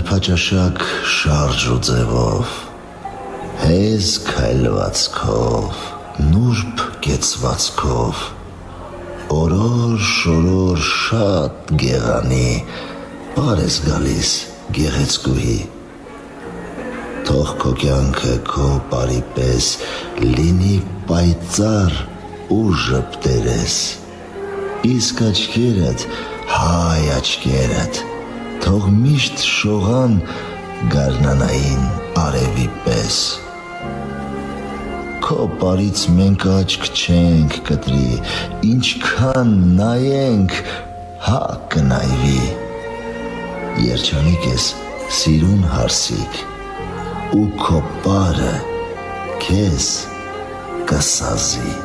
Արփաճաշակ շարժ ու ձևով, հեզ քայլվածքով, նուրբ կեցվածքով, օրոր շորոր շատ գեղանի, պարես գալիս գեղեցկուհի, թող քո կյանքը քո բարի պես լինի պայծառ ու ժպտերես, իսկ աչքերդ հայ աչքերդ թող միշտ շողան գարնանային արևի պես, քո բարից մենք աչք չենք կտրի, ինչքան նայենք հա կնայվի, երջանիկ ես սիրուն հարսիկ, ու քո պարը քեզ կսազի։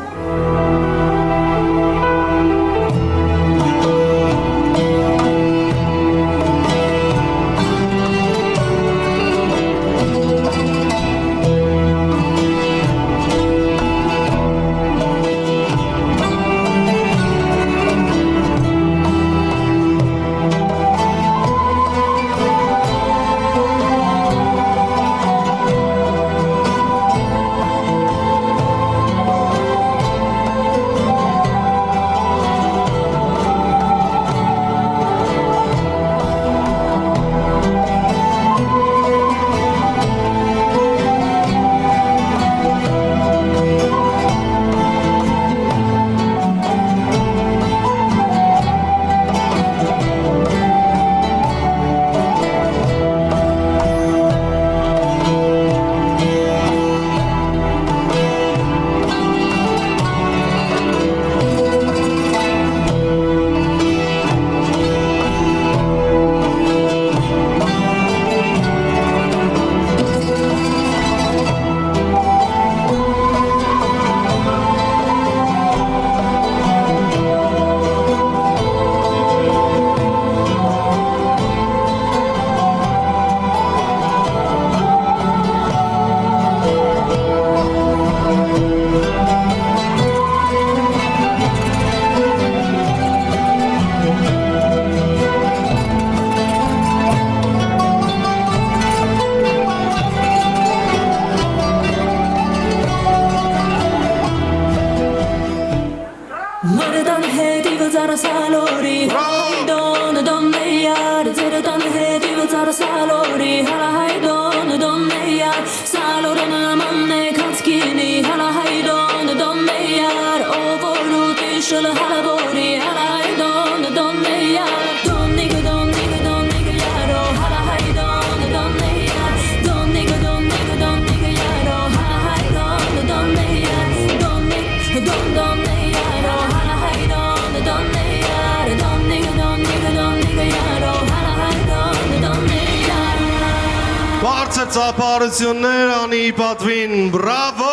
Բարձր ծափարություններ անի պատվին, բրավո,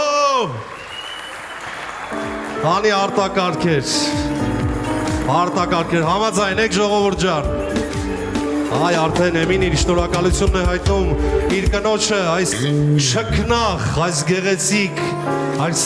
անի արտակարգեր, համաձայն եք ժողովուրդ ջան, այ արդեն Էմին իր շնորհակալությունն է հայտնում իր կնոջը այս շքնախ, այս գեղեցիկ, այս